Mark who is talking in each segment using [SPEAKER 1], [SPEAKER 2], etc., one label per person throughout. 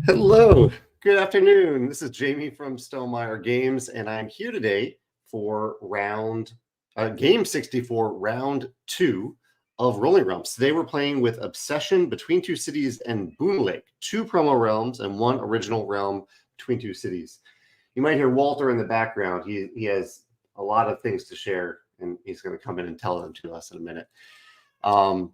[SPEAKER 1] Hello, good afternoon. This is Jamey from Stonemeyer Games, and I'm here today for game 64, round 2 of Rolling Realms. Today we're playing with Obsession, Between Two Cities, and Boonlake, 2 promo realms and 1 original realm between 2 cities. You might hear Walter in the background. He has a lot of things to share, and he's going to come in and tell them to us in a minute. So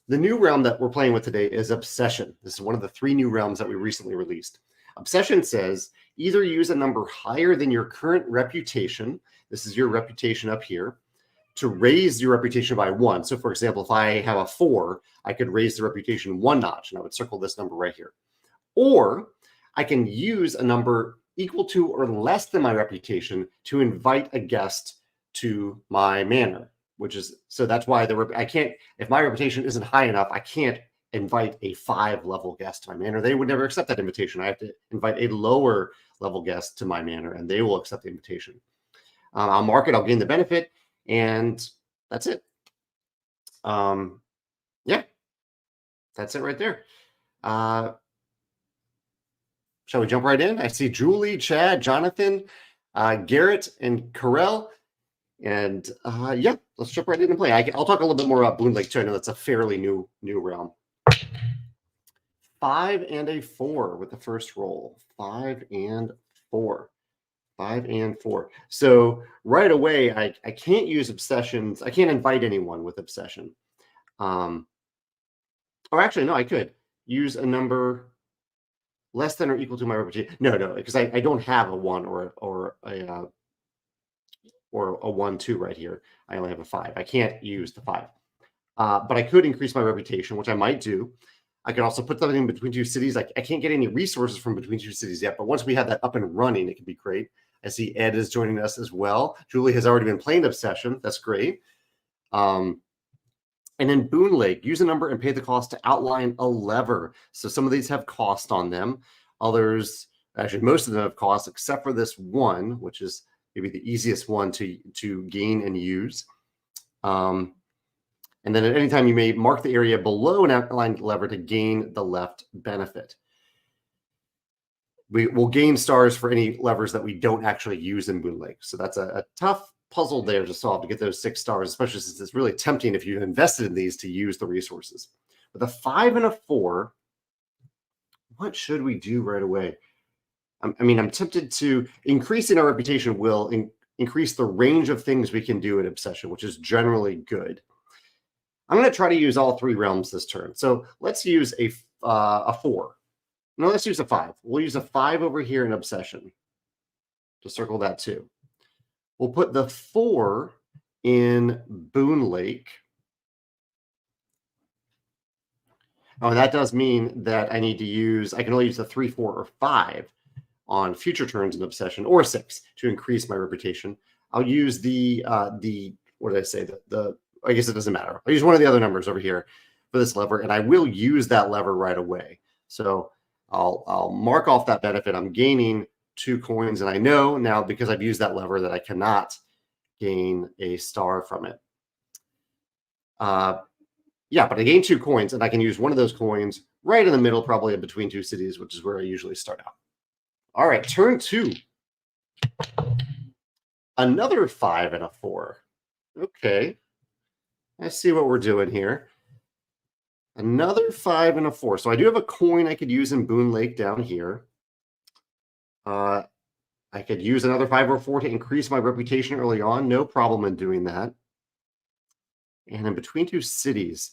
[SPEAKER 1] the new realm that we're playing with today is Obsession. This is one of the 3 new realms that we recently released. Obsession says either use a number higher than your current reputation. This is your reputation up here, to raise your reputation by 1. So for example, if I have a 4, I could raise the reputation 1 notch, and I would circle this number right here. Or I can use a number equal to or less than my reputation to invite a guest to my manor. So that's why I can't, if my reputation isn't high enough, I can't invite a 5 level guest to my manor. They would never accept that invitation. I have to invite a lower level guest to my manor, and they will accept the invitation. I'll mark it, I'll gain the benefit, and that's it. That's it right there. Shall we jump right in? I see Julie, Chad, Jonathan, Garrett, and Carell. And let's jump right in and play. I'll talk a little bit more about Boonlake too. I know that's a fairly new realm. 5 and a 4 with the first roll. 5 and 4. 5 and 4. So right away, I can't use obsessions. I can't invite anyone with obsession. Or actually, no, I could use a number less than or equal to my reputation. No, because I don't have a 1 or a 1-2 right here. I only have a 5. I can't use the 5. But I could increase my reputation, which I might do. I could also put something in between 2 cities. I can't get any resources from between 2 cities yet, but once we have that up and running, it could be great. I see Ed is joining us as well. Julie has already been playing Obsession. That's great. And then Boonlake, use a number and pay the cost to outline a lever. So some of these have cost on them. Others, actually most of them have cost, except for this one, which is maybe the easiest one to gain and use. And then at any time, you may mark the area below an outlined lever to gain the left benefit. We will gain stars for any levers that we don't actually use in Boonlake. So that's a tough puzzle there to solve, to get those 6 stars, especially since it's really tempting if you invested in these to use the resources. With a 5 and a 4, what should we do right away? I'm tempted to increasing our reputation will increase the range of things we can do in Obsession, which is generally good. I'm going to try to use all 3 realms this turn. So let's use a 4. No, let's use a 5. We'll use a 5 over here in Obsession to circle that too. We'll put the 4 in Boonlake. Oh, and that does mean that I can only use the 3, 4, or 5 on future turns in Obsession, or 6 to increase my reputation. I'll use what did I say? I guess it doesn't matter. I'll use one of the other numbers over here for this lever, and I will use that lever right away. So I'll mark off that benefit. I'm gaining 2 coins, and I know now because I've used that lever that I cannot gain a star from it. But I gain 2 coins, and I can use one of those coins right in the middle, probably in between 2 cities, which is where I usually start out. All right, turn 2. Another 5 and a 4. Okay. I see what we're doing here. Another 5 and a 4. So I do have a coin I could use in Boonlake down here. I could use another 5 or 4 to increase my reputation early on. No problem in doing that. And in between 2 cities,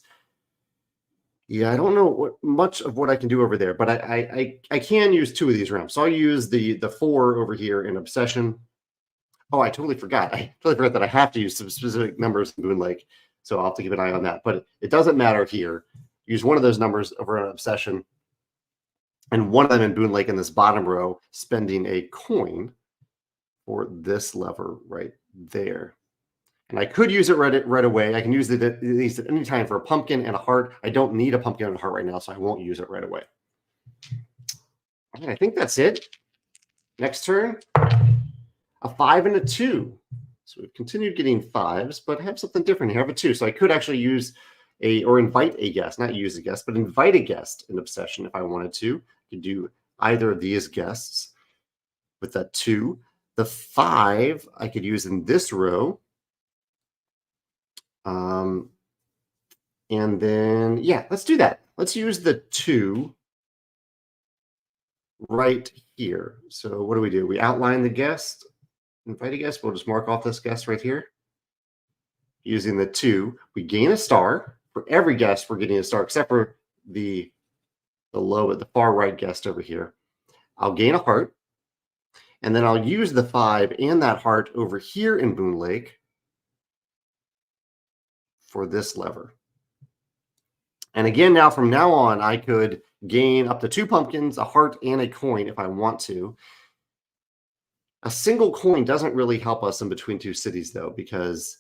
[SPEAKER 1] I don't know much of what I can do over there, but I can use 2 of these realms. So I'll use the 4 over here in Obsession. Oh, I totally forgot. That I have to use some specific numbers in Boonlake. So I'll have to keep an eye on that. But it doesn't matter here. Use one of those numbers over in Obsession, and one of them in Boonlake in this bottom row, spending a coin for this lever right there. And I could use it right away. I can use these at any time for a pumpkin and a heart. I don't need a pumpkin and a heart right now, so I won't use it right away. All right, I think that's it. Next turn, a 5 and a 2. So we've continued getting 5s, but I have something different here. I have a 2, so I could actually use or invite a guest, not use a guest, but invite a guest in Obsession if I wanted to. I could do either of these guests with that 2. The 5 I could use in this row. And then, yeah, let's do that. Let's use the 2 right here. So what do? We outline the guest, invite a guest. We'll just mark off this guest right here. Using the 2, we gain a star. For every guest, we're getting a star, except for the low at the far right guest over here. I'll gain a heart, and then I'll use the 5 and that heart over here in Boonlake for this lever. And again, now from now on, I could gain up to 2 pumpkins, a heart, and a coin if I want to. A single coin doesn't really help us in Between Two Cities, though, because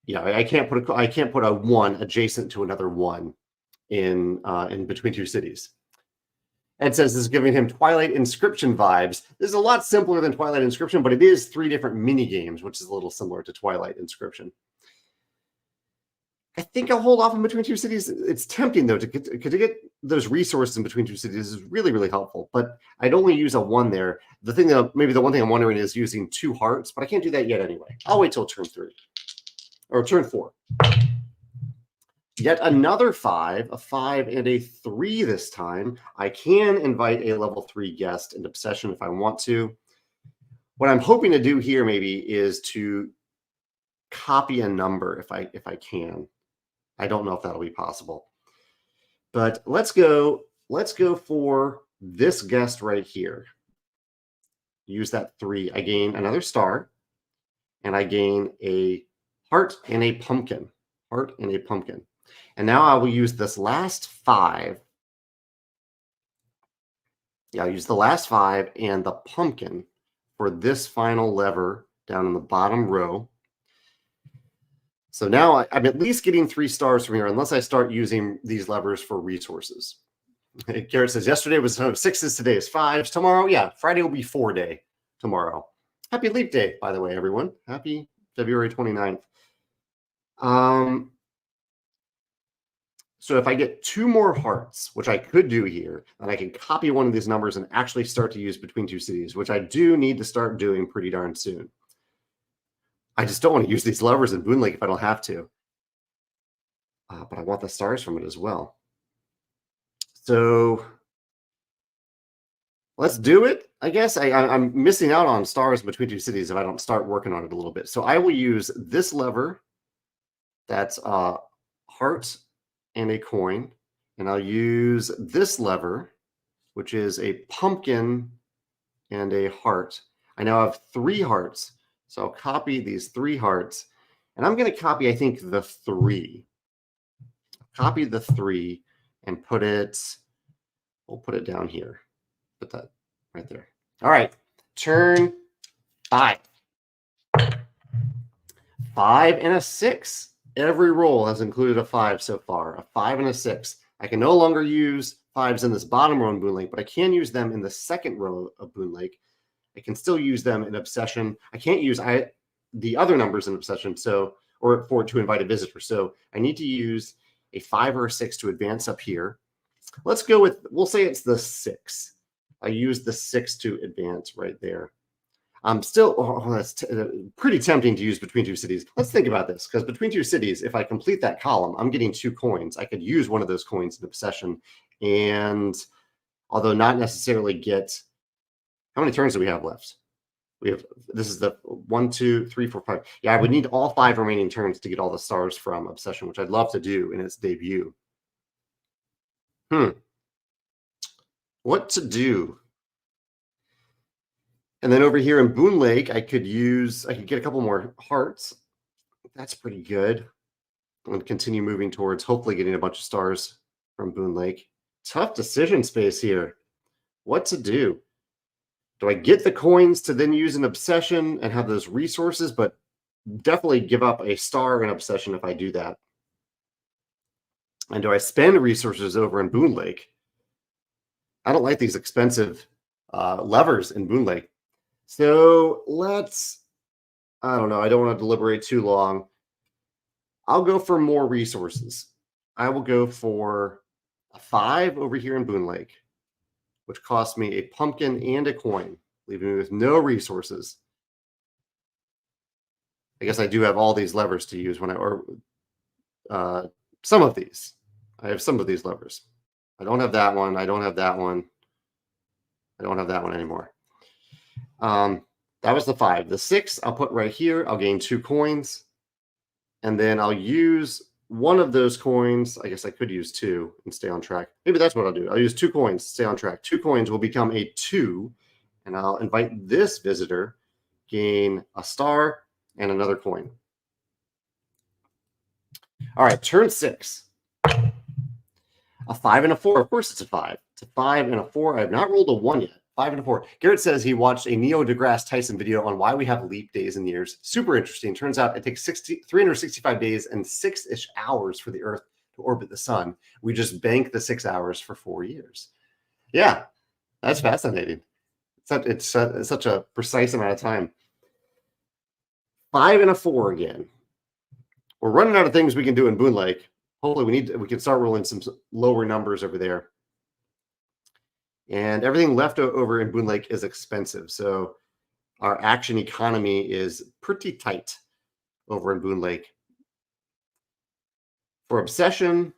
[SPEAKER 1] yeah, I can't put a 1 adjacent to another 1 in Between Two Cities. Ed says this is giving him Twilight Inscription vibes. This is a lot simpler than Twilight Inscription, but it is 3 different mini games, which is a little similar to Twilight Inscription. I think I'll hold off in Between Two Cities. It's tempting, though, to get those resources in Between Two Cities is really, really helpful. But I'd only use a 1 there. Maybe the one thing I'm wondering is using 2 hearts, but I can't do that yet anyway. I'll wait till turn 3 or turn 4. Yet another 5, a 5 and a 3 this time. I can invite a level 3 guest in Obsession if I want to. What I'm hoping to do here maybe is to copy a number if I can. I don't know if that'll be possible. But let's go for this guest right here. Use that 3. I gain another star, and I gain a heart and a pumpkin. Heart and a pumpkin. And now I will use this last 5. Yeah, I'll use the last 5 and the pumpkin for this final lever down in the bottom row. So now I'm at least getting 3 stars from here, unless I start using these levers for resources. Garrett says, yesterday was 6s, today is 5s. Tomorrow, yeah, Friday will be 4 day tomorrow. Happy Leap Day, by the way, everyone. Happy February 29th. So if I get 2 more hearts, which I could do here, then I can copy one of these numbers and actually start to use Between Two Cities, which I do need to start doing pretty darn soon. I just don't want to use these levers in Boonlake if I don't have to. But I want the stars from it as well. So let's do it, I guess. I'm missing out on stars Between Two Cities if I don't start working on it a little bit. So I will use this lever. That's heart and a coin. And I'll use this lever, which is a pumpkin and a heart. I now have 3 hearts. So I'll copy these 3 hearts. And I'm going to copy, I think, the 3. Copy the 3 and we'll put it down here. Put that right there. All right. Turn 5. 5 and a 6. Every roll has included a 5 so far. A 5 and a 6. I can no longer use 5s in this bottom row in Boonlake, but I can use them in the second row of Boonlake. I can still use them in Obsession. I can't use the other numbers in Obsession, to invite a visitor. So I need to use a 5 or a 6 to advance up here. Let's go with, we'll say it's the 6. I use the 6 to advance right there. I'm still, that's pretty tempting to use Between Two Cities. Let's think about this, because Between Two Cities, if I complete that column, I'm getting 2 coins. I could use one of those coins in Obsession, and although not necessarily get, how many turns do we have left? This is the 1, 2, 3, 4, 5. Yeah, I would need all 5 remaining turns to get all the stars from Obsession, which I'd love to do in its debut. What to do? And then over here in Boonlake, I could get a couple more hearts. That's pretty good. And continue moving towards hopefully getting a bunch of stars from Boonlake. Tough decision space here. What to do? Do I get the coins to then use an Obsession and have those resources, but definitely give up a star in Obsession if I do that? And do I spend resources over in Boonlake? I don't like these expensive levers in Boonlake. So let's I don't know. I don't want to deliberate too long. I'll go for more resources. I will go for a 5 over here in Boonlake, which cost me a pumpkin and a coin, leaving me with no resources. I guess I do have all these levers to use when some of these. I have some of these levers. I don't have that one. I don't have that one. I don't have that one anymore. That was the 5. The 6 I'll put right here. I'll gain 2 coins. And then I'll use one of those coins. I guess I could use 2 and stay on track. Maybe that's what I'll do. I'll use 2 coins to stay on track. 2 coins will become a 2. And I'll invite this visitor, gain a star and another coin. All right, turn 6. A 5 and a 4. Of course it's a 5. It's a 5 and a 4. I have not rolled a 1 yet. 5 and a 4. Garrett says he watched a Neil deGrasse Tyson video on why we have leap days and years. Super interesting. Turns out it takes 365 days and 6-ish hours for the Earth to orbit the sun. We just bank the 6 hours for 4 years. Yeah, that's fascinating. It's such a precise amount of time. 5 and a 4 again. We're running out of things we can do in Boonlake. Hopefully we can start rolling some lower numbers over there. And everything left over in Boonlake is expensive. So our action economy is pretty tight over in Boonlake. For obsession,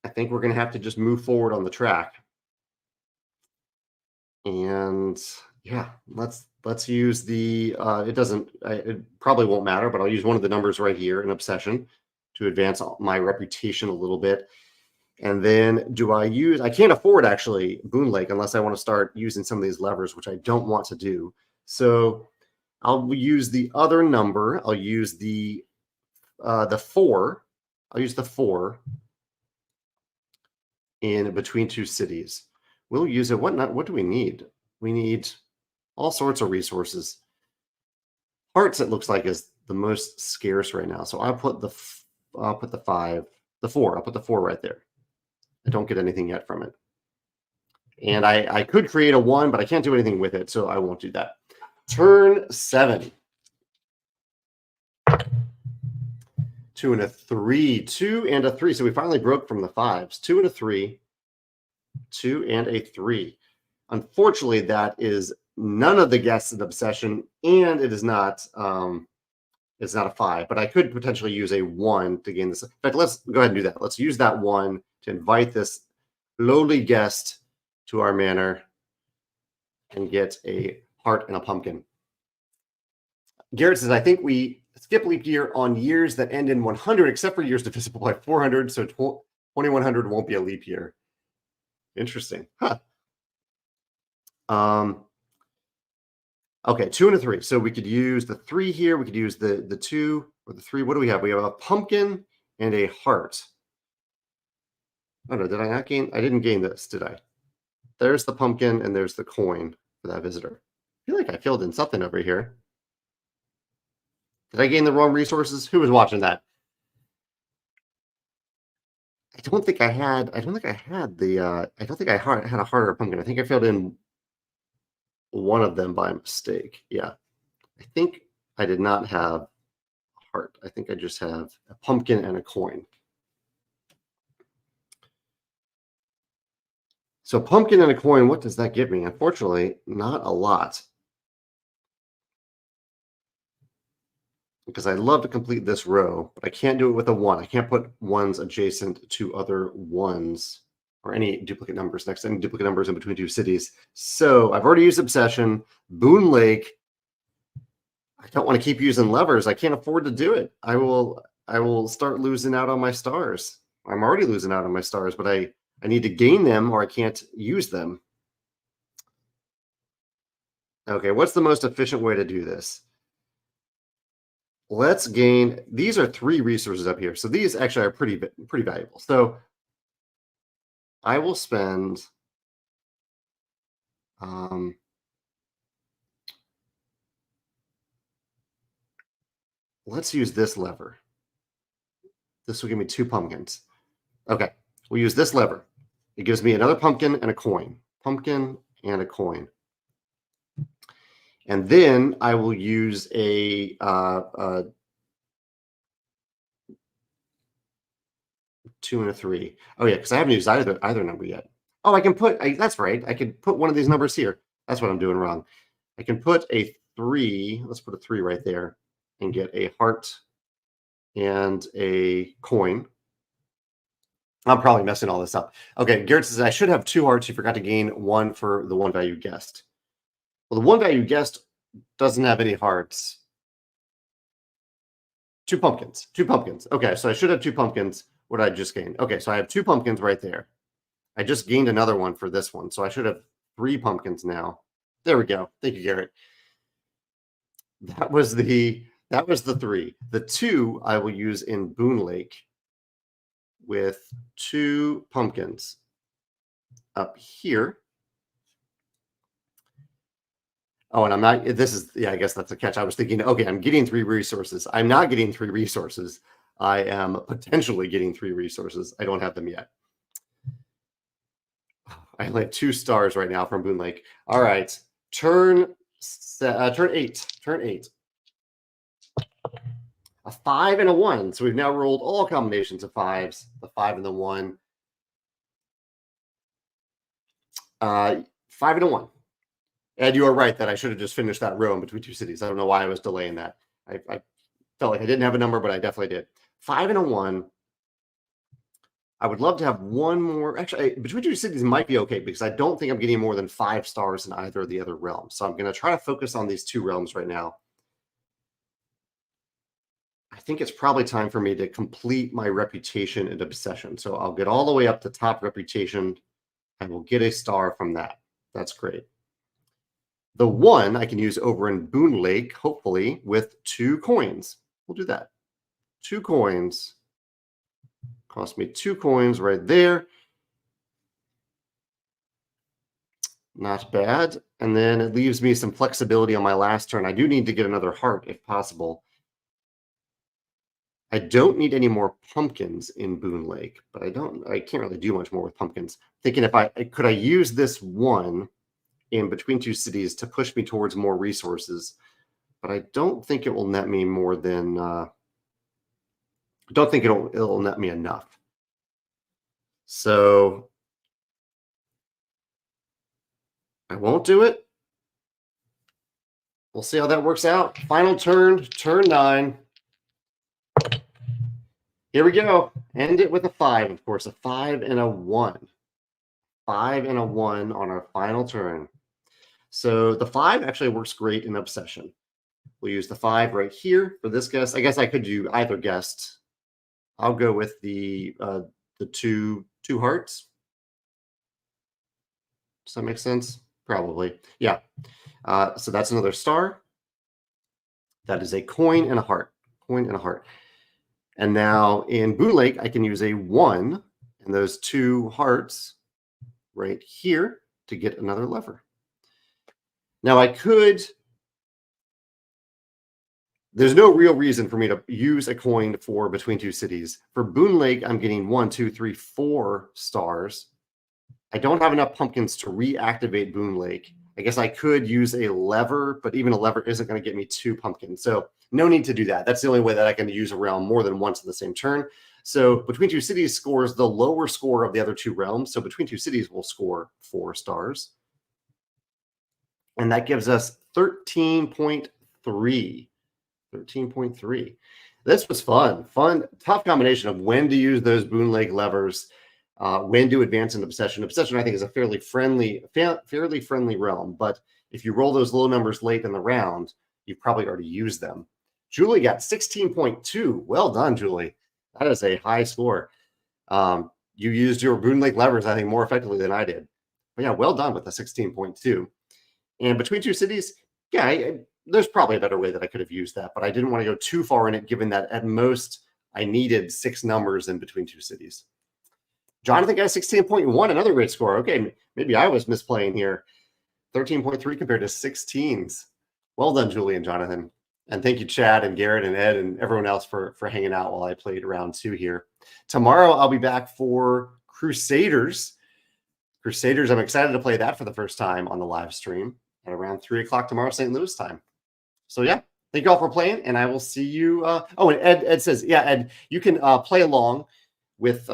[SPEAKER 1] I think we're going to have to just move forward on the track. And yeah, let's use the it probably won't matter, but I'll use one of the numbers right here in obsession to advance my reputation a little bit. And then I can't afford actually Boonlake unless I want to start using some of these levers, which I don't want to do. So I'll use the other number. I'll use the 4. I'll use the 4 in between 2 cities. We'll use it. What do we need? We need all sorts of resources. Hearts, it looks like, is the most scarce right now. So I'll put the 4. I'll put the 4 right there. I don't get anything yet from it. And I could create a 1, but I can't do anything with it, so I won't do that. Turn 7. 2 and a 3. 2 and a 3. So we finally broke from the 5s. 2 and a 3. 2 and a 3. Unfortunately, that is none of the guests in obsession, and it is not it's not a 5. But I could potentially use a 1 to gain this. In fact, let's go ahead and do that. Let's use that 1 to invite this lowly guest to our manor and get a heart and a pumpkin. Garrett says, I think we skip leap year on years that end in 100, except for years divisible by 400. So 2100 won't be a leap year. Interesting. Huh. Okay, 2 and a 3. So we could use the 3 here. We could use the 2 or the 3. What do we have? We have a pumpkin and a heart. Oh no, did I not gain? I didn't gain this, did I? There's the pumpkin and there's the coin for that visitor. I feel like I filled in something over here. Did I gain the wrong resources? Who was watching that? I don't think I had a harder pumpkin. I think I filled in one of them by mistake. Yeah. I think I did not have a heart. I think I just have a pumpkin and a coin. So pumpkin and a coin, what does that give me? Unfortunately, not a lot. Because I'd love to complete this row, but I can't do it with a 1. I can't put 1s adjacent to other 1s or any duplicate numbers next to any duplicate numbers in between 2 cities. So I've already used obsession. Boonlake, I don't want to keep using levers. I can't afford to do it. I will start losing out on my stars. I'm already losing out on my stars, but I need to gain them or I can't use them. Okay, what's the most efficient way to do this? Let's gain, these are 3 resources up here. So these actually are pretty valuable. So I will spend let's use this lever. This will give me 2 pumpkins. Okay, we'll use this lever. It gives me another pumpkin and a coin. Pumpkin and a coin. And then I will use a 2 and a 3. Oh yeah, because I haven't used either number yet. Oh, I can put. That's right. I can put one of these numbers here. That's what I'm doing wrong. I can put a 3. Let's put a 3 right there, and get a heart and a coin. I'm probably messing all this up. Okay, Garrett says I should have 2 hearts. You forgot to gain 1 for the 1 value guessed. Well, the 1 value guessed doesn't have any hearts. 2 pumpkins. 2 pumpkins. Okay, so I should have 2 pumpkins. What did I just gain? Okay, so I have 2 pumpkins right there. I just gained another one for this one, so I should have 3 pumpkins now. There we go. Thank you, Garrett. That was the 3. The 2 I will use in Boonlake with 2 pumpkins up here. Oh, and I'm not, this is, yeah, I guess that's a catch. I was thinking, okay, I'm getting 3 resources. I'm not getting 3 resources. I am potentially getting 3 resources. I don't have them yet. I only have 2 stars right now from Boonlake. All right, turn 8. Turn 8. A 5 and a 1. So we've now rolled all combinations of 5s. The 5 and the 1. 5 and a 1. And you are right that I should have just finished that row in between 2 cities. I don't know why I was delaying that. I felt like I didn't have a number, but I definitely did. 5 and a 1. I would love to have 1 more. Actually, between 2 cities might be okay because I don't think I'm getting more than 5 stars in either of the other realms. So I'm going to try to focus on these 2 realms right now. I think it's probably time for me to complete my reputation and obsession. So I'll get all the way up to top reputation and we'll get a star from that. That's great. The 1 I can use over in Boonlake, hopefully, with 2 coins. We'll do that. 2 coins. Cost me 2 coins right there. Not bad. And then it leaves me some flexibility on my last turn. I do need to get another heart if possible. I don't need any more pumpkins in Boonlake, but I can't really do much more with pumpkins. Thinking if could I use this 1 in between 2 cities to push me towards more resources, but I don't think it will net me more than don't think it'll net me enough. So I won't do it. We'll see how that works out. Final turn, turn 9. Here we go. End it with a 5, of course, a 5 and a 1. 5 and a 1 on our final turn. So the 5 actually works great in Obsession. We'll use the 5 right here for this guest. I guess I could do either guest. I'll go with the 2 hearts. Does that make sense? Probably. Yeah. So that's another star. That is a coin and a heart. Coin and a heart. And now in Boonlake, I can use a 1 and those 2 hearts right here to get another lever. Now I could, there's no real reason for me to use a coin for between 2 cities. For Boonlake, I'm getting 1, 2, 3, 4 stars. I don't have enough pumpkins to reactivate Boonlake. I guess I could use a lever, but even a lever isn't going to get me 2 pumpkins. So no need to do that. That's the only way that I can use a realm more than once in the same turn. So between 2 cities scores the lower score of the other 2 realms. So between 2 cities will score 4 stars. And that gives us 13.3. 13.3. This was fun. Tough combination of when to use those Boonlake levers, when to advance in Obsession. Obsession, I think, is a fairly friendly realm. But if you roll those low numbers late in the round, you've probably already used them. Julie got 16.2. Well done, Julie. That is a high score. You used your Boonlake levers, I think, more effectively than I did. But yeah, well done with the 16.2. And between 2 cities, yeah, there's probably a better way that I could have used that, but I didn't want to go too far in it, given that at most I needed 6 numbers in between 2 cities. Jonathan got 16.1, another great score. Okay, maybe I was misplaying here. 13.3 compared to 16s. Well done, Julie and Jonathan. And thank you, Chad and Garrett and Ed and everyone else for hanging out while I played round 2 here. Tomorrow, I'll be back for Crusaders. I'm excited to play that for the first time on the live stream. at around 3 o'clock tomorrow, St. Louis time. So yeah, thank you all for playing, and I will see you. Oh, and Ed says, yeah, Ed, you can play along with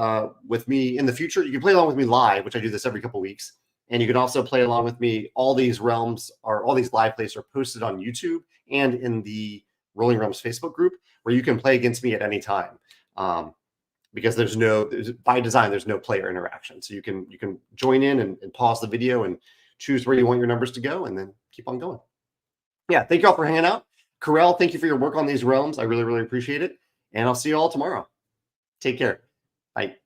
[SPEAKER 1] me in the future. You can play along with me live, which I do this every couple weeks, and you can also play along with me. All these realms are all these live plays are posted on YouTube and in the Rolling Realms Facebook group, where you can play against me at any time. Because by design, there's no player interaction. So you can join in and pause the video and choose where you want your numbers to go, and then keep on going. Yeah, thank you all for hanging out. Corel, thank you for your work on these realms. I really, really appreciate it. And I'll see you all tomorrow. Take care. Bye.